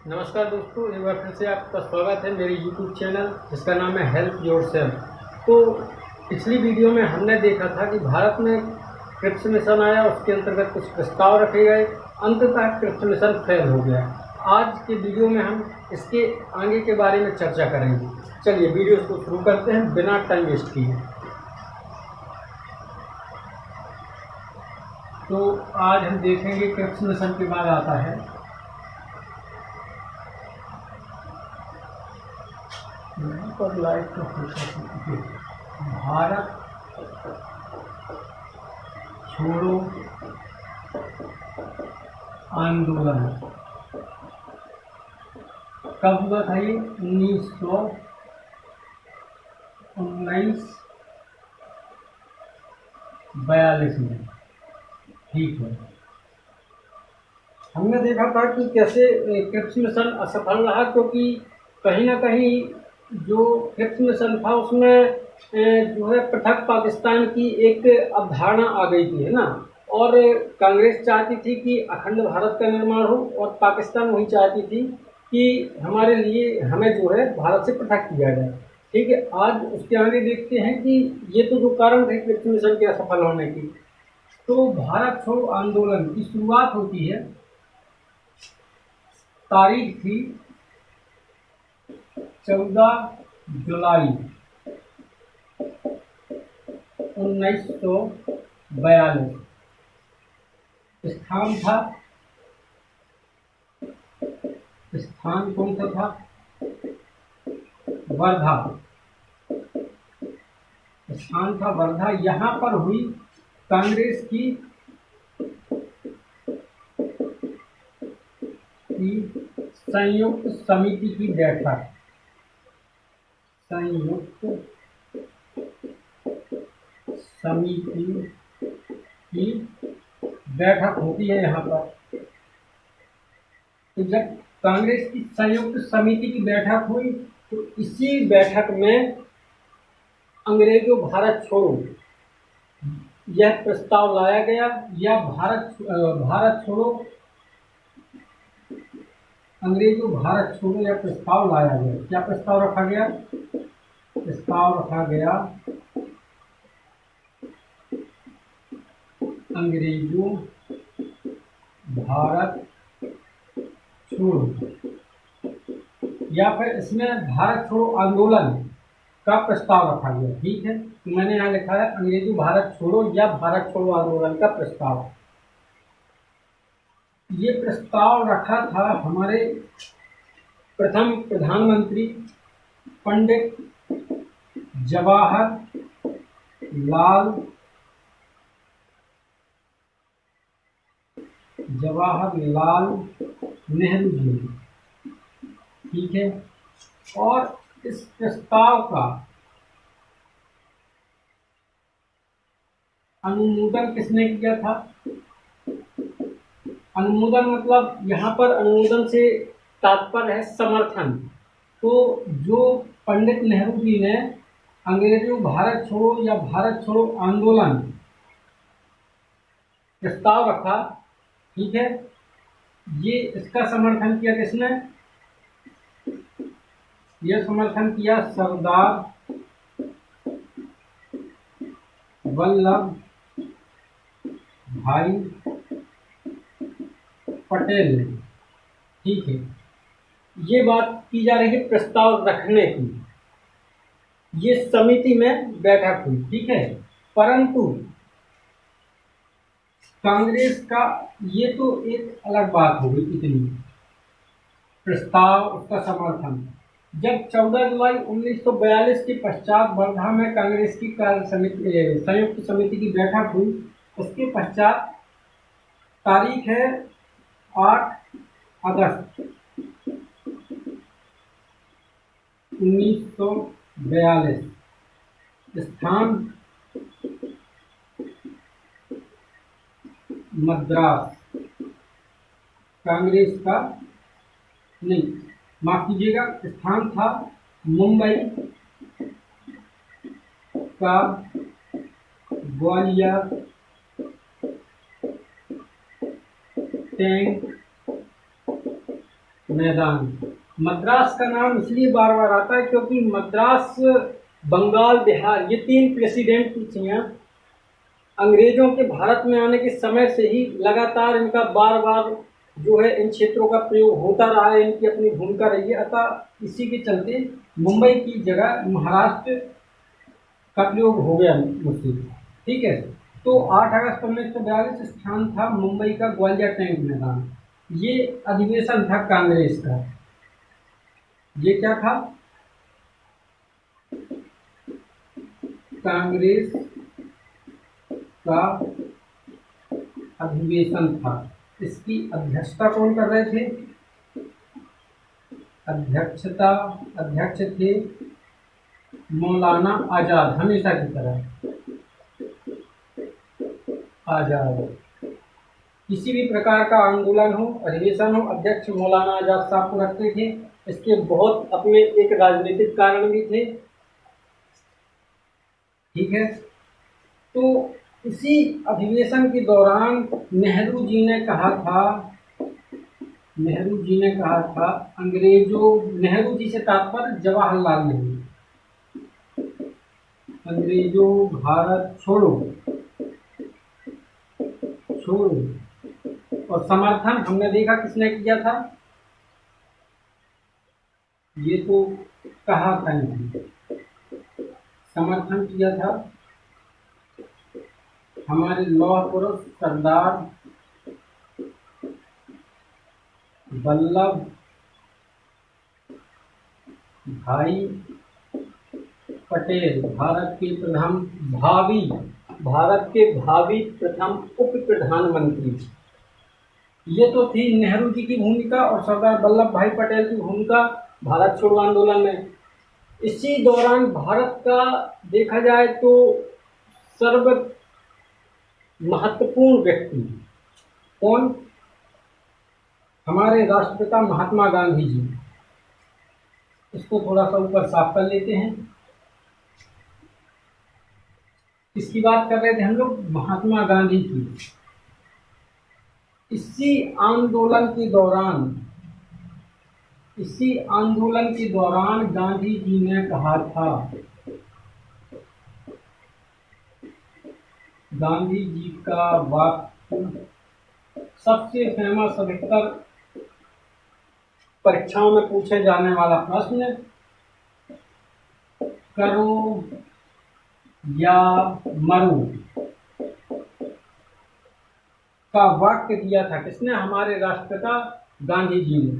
नमस्कार दोस्तों, एक बार फिर से आपका स्वागत है मेरे YouTube चैनल जिसका नाम है हेल्प योरसेल्फ। तो पिछली वीडियो में हमने देखा था कि भारत में क्रिप्स मिशन आया, उसके अंतर्गत कुछ प्रस्ताव रखे गए, अंततः क्रिप्स मिशन फेल हो गया। आज के वीडियो में हम इसके आगे के बारे में चर्चा करेंगे। चलिए वीडियो को शुरू करते हैं बिना टाइम वेस्ट किए। तो आज हम देखेंगे क्रिप्स मिशन के बाद आता है पर लाइट का भारत छोड़ो आंदोलन कब हुआ था? ये 1942 में। ठीक है, हमने देखा था कि कैसे क्रिप्स मिशन असफल रहा, क्योंकि कहीं ना कहीं जो क्रिप्स मिशन था उसमें जो है पृथक पाकिस्तान की एक अवधारणा आ गई थी, है ना। और कांग्रेस चाहती थी कि अखंड भारत का निर्माण हो, और पाकिस्तान वही चाहती थी कि हमारे लिए हमें जो है भारत से पृथक किया जाए। ठीक है, आज उसके आगे देखते हैं कि ये तो जो कारण थे क्रिप्स मिशन के असफल होने की। तो भारत छोड़ो आंदोलन की शुरुआत होती है, तारीख थी 14 जुलाई 1942। स्थान कौन सा था? वर्धा। स्थान था वर्धा। यहाँ पर हुई कांग्रेस की संयुक्त समिति की बैठक। संयुक्त समिति की बैठक होती है यहाँ पर। तो जब कांग्रेस की संयुक्त समिति की बैठक हुई तो इसी बैठक में अंग्रेजों भारत छोड़ो यह प्रस्ताव लाया गया, या भारत छोड़ो अंग्रेजों भारत छोड़ो यह प्रस्ताव लाया गया। क्या प्रस्ताव रखा गया? प्रस्ताव रखा गया अंग्रेजों भारत छोड़ो, या फिर इसमें भारत छोड़ो आंदोलन का प्रस्ताव रखा गया। ठीक है, तो मैंने यहाँ लिखा है अंग्रेजों भारत छोड़ो या भारत छोड़ो आंदोलन का प्रस्ताव। ये प्रस्ताव रखा था हमारे प्रथम प्रधानमंत्री पंडित जवाहरलाल नेहरू जी। ठीक है, और इस प्रस्ताव का अनुमोदन किसने किया था? अनुमोदन मतलब यहाँ पर अनुमोदन से तात्पर्य है समर्थन। तो जो पंडित नेहरू जी ने अंग्रेजों भारत छोड़ो या भारत छोड़ो आंदोलन प्रस्ताव रखा, ठीक है, ये इसका समर्थन किया किसने? यह समर्थन किया सरदार वल्लभ भाई पटेल ने। ठीक है, ये बात की जा रही है प्रस्ताव रखने की। ये समिति में बैठक हुई, ठीक है, परंतु कांग्रेस का ये तो एक अलग बात हो गई। इतनी प्रस्ताव, उसका समर्थन। जब 14 जुलाई 1942 के पश्चात वर्धा में कांग्रेस की कार्य समिति संयुक्त समिति की बैठक हुई, उसके पश्चात तारीख है 8 अगस्त 1942। स्थान मद्रास। कांग्रेस का नहीं, माफ कीजिएगा, स्थान था मुंबई का ग्वालियर टैंक मैदान। मद्रास का नाम इसलिए बार बार आता है क्योंकि मद्रास, बंगाल, बिहार, ये 3 प्रेसिडेंसियां अंग्रेजों के भारत में आने के समय से ही लगातार इनका बार बार जो है इन क्षेत्रों का प्रयोग होता रहा है, इनकी अपनी भूमिका रही है। अतः इसी के चलते मुंबई की जगह महाराष्ट्र का प्रयोग हो गया मुझसे। ठीक है, तो 8 अगस्त 1942 स्थान था मुंबई का ग्वालियर टैंक मैदान। ये अधिवेशन था कांग्रेस का। ये क्या था? कांग्रेस का अधिवेशन था। इसकी अध्यक्षता कौन कर रहे थे? अध्यक्ष थे मौलाना आजाद, हमेशा की तरह आजाद। किसी भी प्रकार का आंदोलन हो, अधिवेशन हो, अध्यक्ष मौलाना आजाद साहब को रखते थे। इसके बहुत अपने एक राजनीतिक कारण भी थे। ठीक है, तो इसी अधिवेशन के दौरान नेहरू जी ने कहा था अंग्रेजों, नेहरू जी से तात्पर्य जवाहरलाल नेहरू, अंग्रेजों भारत छोड़ो। और समर्थन हमने देखा किसने किया था? ये तो कहा था नहीं, समर्थन किया था हमारे लौह पुरुष सरदार वल्लभ भाई पटेल, भारत के भावी प्रथम उप प्रधानमंत्री। ये तो थी नेहरू जी की भूमिका और सरदार वल्लभ भाई पटेल की भूमिका भारत छोड़ो आंदोलन में। इसी दौरान भारत का देखा जाए तो सर्व महत्वपूर्ण व्यक्ति कौन? हमारे राष्ट्रपिता महात्मा गांधी जी। इसको थोड़ा सा ऊपर साफ कर लेते हैं। किसकी बात कर रहे थे हम लोग? महात्मा गांधी की। इसी आंदोलन के दौरान गांधी जी ने कहा था, गांधी जी का वाक्य सबसे फेमस, अधिकतर परीक्षाओं में पूछे जाने वाला प्रश्न, करो या मरो का वाक्य दिया था किसने? हमारे राष्ट्रपिता गांधी जी ने।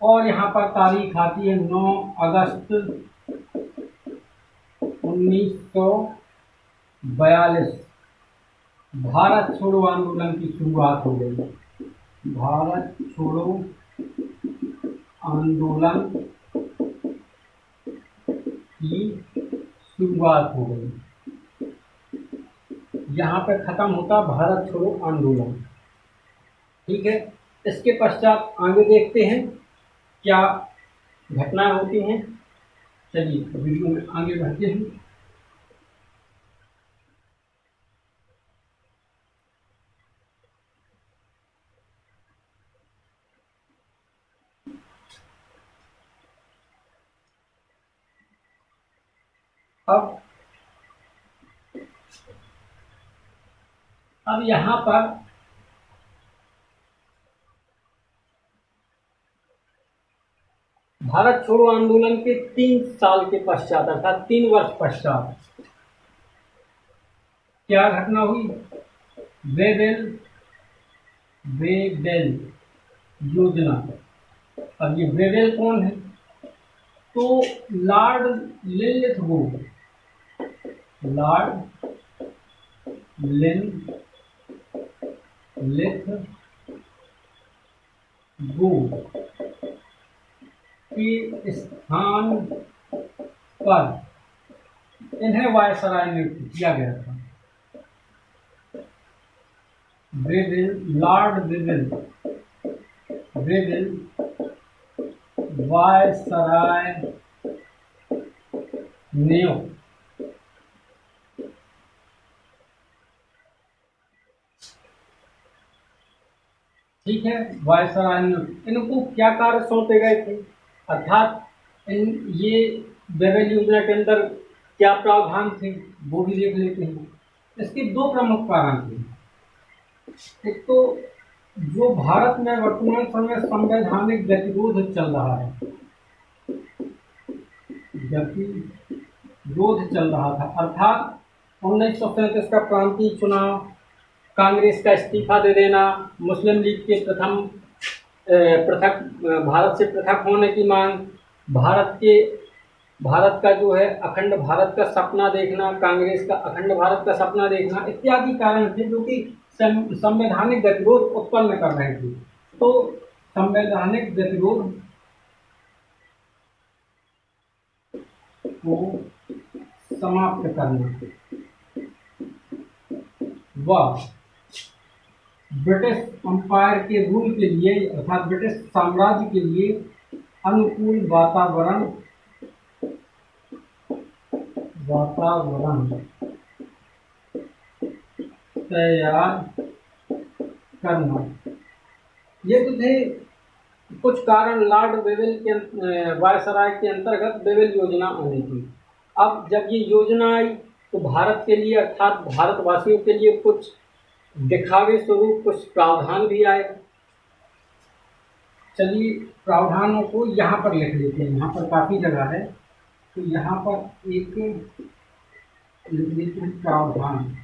और यहाँ पर तारीख आती है 9 अगस्त 1942। भारत छोड़ो आंदोलन की शुरुआत हो गई। भारत छोड़ो आंदोलन की शुरुआत हो गई। यहाँ पे खत्म होता भारत छोड़ो आंदोलन। ठीक है, इसके पश्चात आगे देखते हैं क्या घटनाएं होती हैं। चलिए वीडियो में आगे बढ़ते हैं। अब यहाँ पर भारत छोड़ो आंदोलन के 3 साल के पश्चात, अर्थात 3 वर्ष पश्चात क्या घटना हुई? वेवेल योजना। अब ये वेवेल कौन है? तो लॉर्ड लिनलिथगो, के स्थान पर इन्हें वायसराय नियुक्त किया गया था। लॉर्ड ब्रेविल वायसराय नियुक्त। ठीक है, वायसराय नियुक्त। इनको क्या कार्य सौंपे गए थे, अर्थात इन ये बेवेल योजना के अंदर क्या प्रावधान थे, वो भी देख लेते हैं। इसके दो प्रमुख कारण थे। एक तो जो भारत में वर्तमान समय संवैधानिक गतिरोध चल रहा है, गतिरोध चल रहा था, अर्थात 1937 का प्रांतीय चुनाव, कांग्रेस का इस्तीफा दे देना, मुस्लिम लीग के पृथक भारत से पृथक होने की मांग, भारत का जो है अखंड भारत का सपना देखना, कांग्रेस का अखंड भारत का सपना देखना इत्यादि कारण थे जो कि संवैधानिक गतिरोध उत्पन्न कर रहे थे। तो संवैधानिक गतिरोध को समाप्त करना व ब्रिटिश अंपायर के रूल के लिए अर्थात ब्रिटिश साम्राज्य के लिए अनुकूल वातावरण तैयार करना, ये तो थे कुछ कारण लॉर्ड वेवेल के वायसराय के अंतर्गत वेवेल योजना आनी थी। अब जब ये योजना आई तो भारत के लिए अर्थात भारतवासियों के लिए कुछ दिखावे स्वरूप कुछ प्रावधान भी आए। चलिए प्रावधानों को यहाँ पर लिख लेते हैं, यहाँ पर काफ़ी जगह है तो यहाँ पर एक लिख लेते हैं प्रावधान।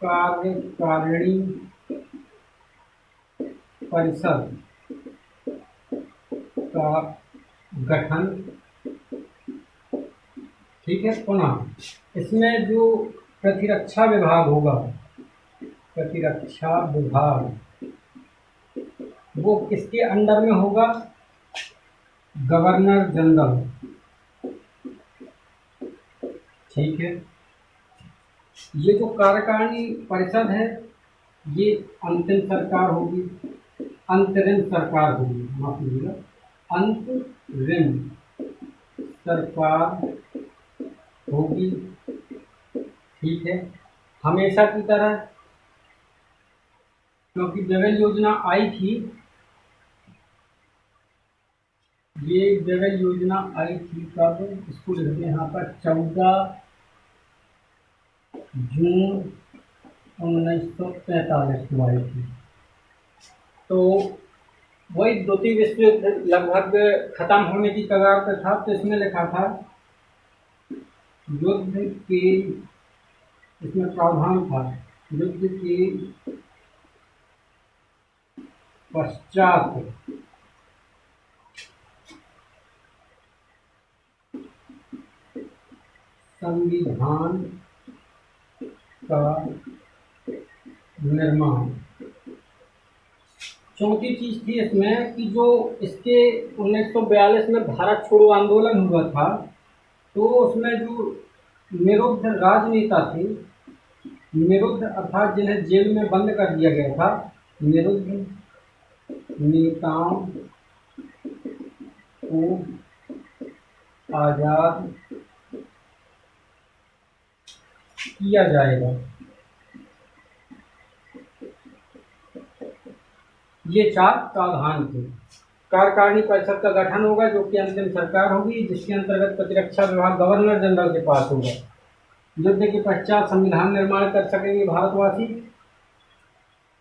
कार्यकारिणी परिषद का गठन, ठीक है। पुनः इसमें जो प्रतिरक्षा विभाग होगा, प्रतिरक्षा विभाग वो किसके अंडर में होगा, गवर्नर जनरल, ठीक है। ये जो कार्यकारिणी परिषद है ये अंतिम सरकार होगी, अंतरिम सरकार होगी, माफ कीजिएगा, अंतरिम सरकार होगी, ठीक है। हमेशा की तरह क्योंकि वेवेल योजना आई थी, ये वेवेल योजना आई थी कब, इसको लिखते हैं यहाँ पर 14 जून 1945 को आई थी। तो वही द्वितीय विश्व युद्ध लगभग खत्म होने की कगार पर था, तो इसमें लिखा था युद्ध के, इसमें प्रावधान था युद्ध के पश्चात संविधान का निर्माण। चौथी चीज थी इसमें कि जो इसके 1942 में भारत छोड़ो आंदोलन हुआ था, तो उसमें जो निरुद्ध राजनेता थे, निरुद्ध अर्थात जिन्हें जेल में बंद कर दिया गया था, निरुद्ध नेताओं को आजाद किया जाएगा। ये 4 प्रावधान थे। कार्यकारिणी परिषद का गठन होगा जो कि अंतिम सरकार होगी, जिसके अंतर्गत प्रतिरक्षा विभाग गवर्नर जनरल के पास होगा। युद्ध के पश्चात संविधान निर्माण कर सकेंगे भारतवासी,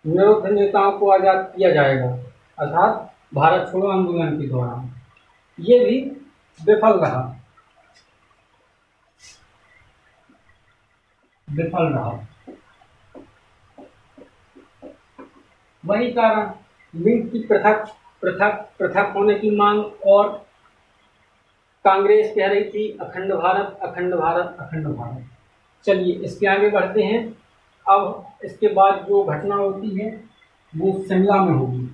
निरुद्ध नेताओं को आजाद किया जाएगा अर्थात भारत छोड़ो आंदोलन के दौरान। ये भी विफल रहा, वही कारण लीग की पृथक होने की मांग, और कांग्रेस कह रही थी अखंड भारत अखंड भारत अखंड भारत। चलिए इसके आगे बढ़ते हैं। अब इसके बाद जो घटना होती है वो शिमला में होगी।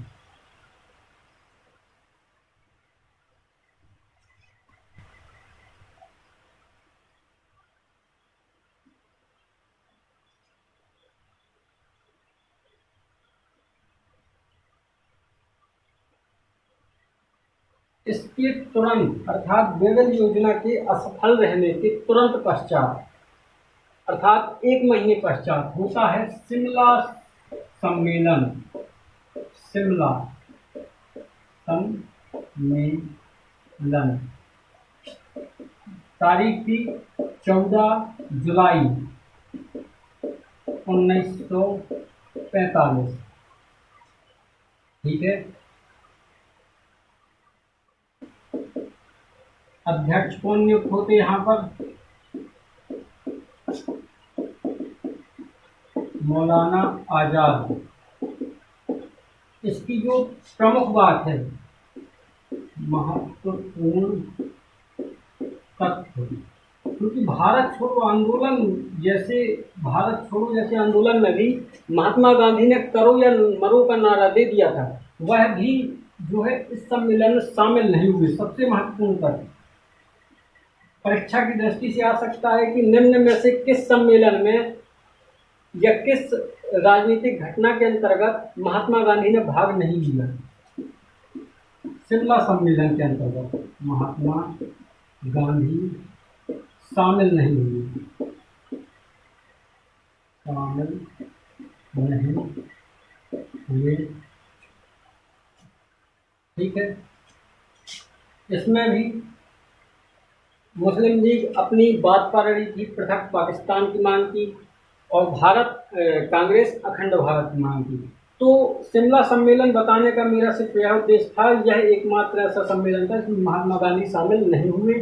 इसके तुरंत अर्थात बेगल योजना के असफल रहने के तुरंत पश्चात अर्थात 1 महीने पश्चात होता है शिमला सम्मेलन। शिमला सम्मेलन तारीख थी 14 जुलाई 1945। ठीक है। अध्यक्ष कौन नियुक्त होते यहाँ पर? मौलाना आजाद। इसकी जो प्रमुख बात है, महत्वपूर्ण तथ्य, क्योंकि भारत छोड़ो जैसे आंदोलन में भी महात्मा गांधी ने करो या मरो का नारा दे दिया था, वह भी जो है इस सम्मेलन में शामिल नहीं हुए। सबसे महत्वपूर्ण तथ्य परीक्षा की दृष्टि से आ सकता है कि निम्न में से किस सम्मेलन में या किस राजनीतिक घटना के अंतर्गत महात्मा गांधी ने भाग नहीं लिया? शिमला सम्मेलन के अंतर्गत महात्मा गांधी शामिल नहीं हुए। ठीक है। इसमें भी मुस्लिम लीग अपनी बात पर अड़ी थी, पृथक पाकिस्तान की मांग की, और कांग्रेस अखंड भारत की मांग की। तो शिमला सम्मेलन बताने का मेरा सिर्फ यह उद्देश्य था। यह एकमात्र ऐसा सम्मेलन था जिसमें महात्मा गांधी शामिल नहीं हुए।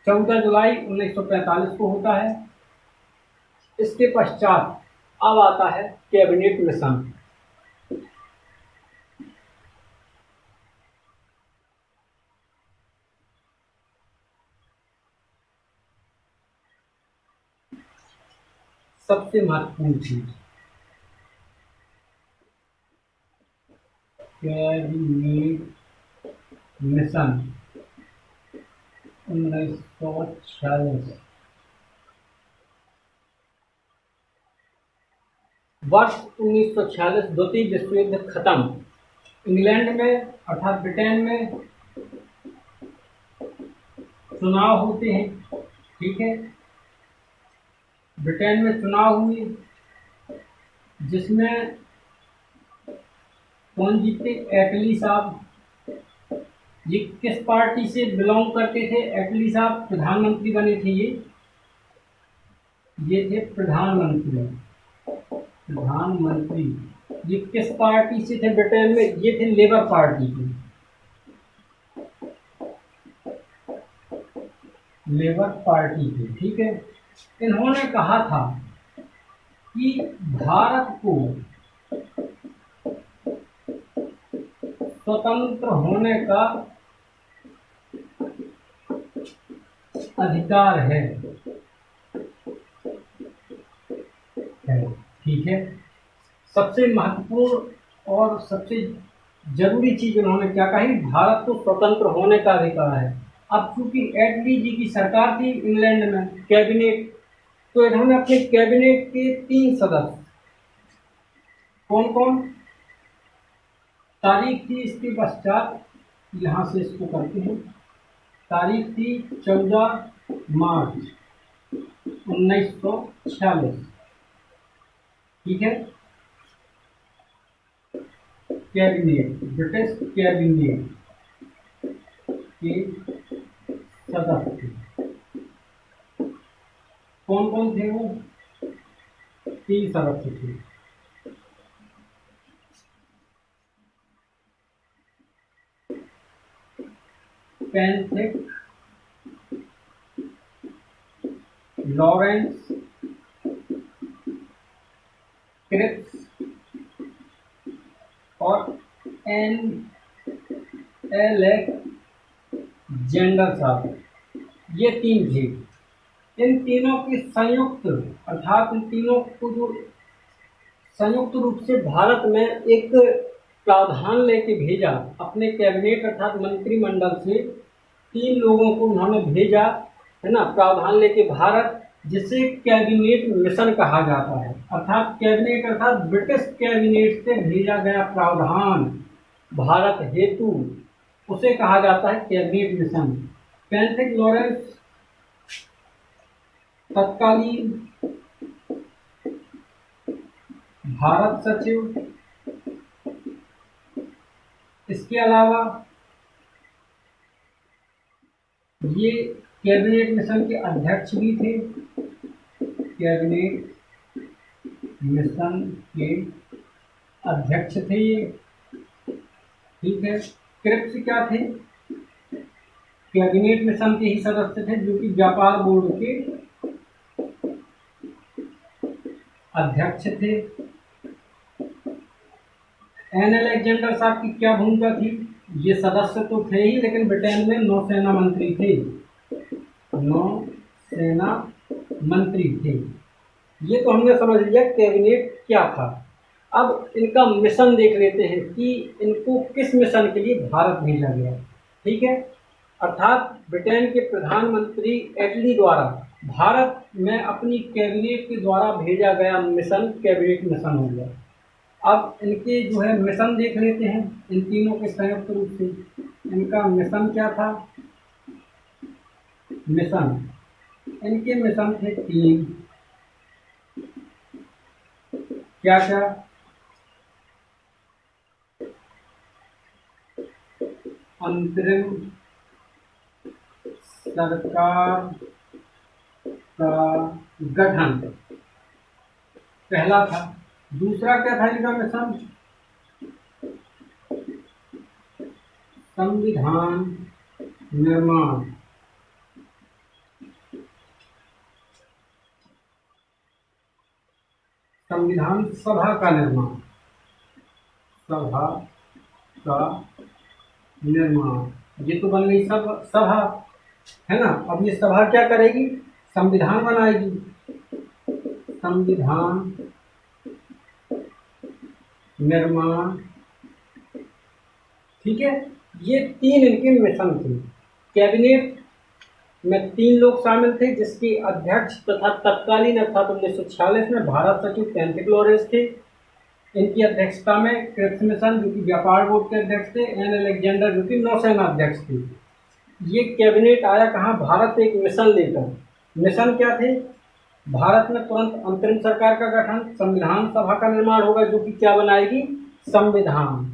14 जुलाई 1945 को होता है। इसके पश्चात अब आता है कैबिनेट मिशन। सबसे महत्वपूर्ण चीज कैबिनेट मिशन 1946। वर्ष 1946 द्वितीय विश्व युद्ध खत्म। इंग्लैंड में अर्थात ब्रिटेन में चुनाव होते हैं। ठीक है। ब्रिटेन में चुनाव हुए जिसमें कौन जीते? एटली साहब। ये किस पार्टी से बिलोंग करते थे? एटली साहब प्रधानमंत्री बने थे। ये थे प्रधानमंत्री। ये किस पार्टी से थे ब्रिटेन में? ये थे लेबर पार्टी के। लेबर पार्टी के। ठीक है। इन्होंने कहा था कि भारत को स्वतंत्र होने का अधिकार है। ठीक है। सबसे महत्वपूर्ण और सबसे जरूरी चीज उन्होंने क्या कही? भारत को स्वतंत्र होने का अधिकार है। अब चूंकि एटली जी की सरकार थी इंग्लैंड में, कैबिनेट, तो इन्होंने अपने कैबिनेट के 3 सदस्य, कौन कौन? तारीख थी इसके पश्चात, यहाँ से इसको करते हैं। तारीख थी 14 मार्च 1946। ठीक है। कैबिनेट, ब्रिटिश कैबिनेट के सदस्य कौन कौन थे? वो 3 सदस्य थे। पेंथिक, लॉरेंस, क्रिप्स और जेंडर साहब। ये 3 थे। इन तीनों की संयुक्त अर्थात इन तीनों को जो संयुक्त रूप से भारत में एक प्रावधान लेके भेजा अपने कैबिनेट अर्थात मंत्रिमंडल से 3 लोगों को उन्होंने भेजा, है ना, प्रावधान लेके भारत, जिसे कैबिनेट मिशन कहा जाता है। अर्थात कैबिनेट अर्थात ब्रिटिश कैबिनेट से भेजा गया प्रावधान भारत हेतु उसे कहा जाता है कैबिनेट मिशन। पैंथिक लॉरेंस तत्कालीन भारत सचिव, इसके अलावा ये कैबिनेट मिशन के अध्यक्ष भी थे। कैबिनेट मिशन के अध्यक्ष थे ये, ठीक है। क्रिप्स क्या थे? कैबिनेट मिशन के ही सदस्य थे, जो कि व्यापार बोर्ड के अध्यक्ष थे। एन अलेक्जेंडर साहब की क्या भूमिका थी? ये सदस्य तो थे ही, लेकिन ब्रिटेन में नौसेना मंत्री थे, नौसेना मंत्री थे। ये तो हमने समझ लिया कैबिनेट क्या था। अब इनका मिशन देख लेते हैं कि इनको किस मिशन के लिए भारत भेजा गया, ठीक है। अर्थात ब्रिटेन के प्रधानमंत्री एटली द्वारा भारत में अपनी कैबिनेट के द्वारा भेजा गया मिशन कैबिनेट मिशन हो गया। अब इनके जो है मिशन देख लेते हैं, इन तीनों के संयुक्त रूप से। इनका मिशन क्या था? मिशन, इनके मिशन थे 3। क्या क्या? अंतरिम सरकार का गठन, पहला था। दूसरा क्या था इनका मिशन? संविधान निर्माण, संविधान सभा का निर्माण, सभा का निर्माण। ये तो बन गई सभा, है ना। अब ये सभा क्या करेगी? संविधान बनाएगी, संविधान निर्माण, ठीक है। ये 3 इनके मिशन थे। कैबिनेट में 3 लोग शामिल थे, जिसके अध्यक्ष तथा तत्कालीन अर्थात 1946 में भारत सचिव पैंथिक लॉरेंस थे। इनकी अध्यक्षता में क्रिप्स मिशन, जो कि व्यापार बोर्ड के अध्यक्ष थे, एन अलेक्जेंडर, जो कि नौसेना अध्यक्ष थे। ये कैबिनेट आया कहाँ? भारत एक मिशन लेकर। मिशन क्या थे? भारत में तुरंत अंतरिम सरकार का गठन, संविधान सभा का निर्माण होगा, जो कि क्या बनाएगी? संविधान।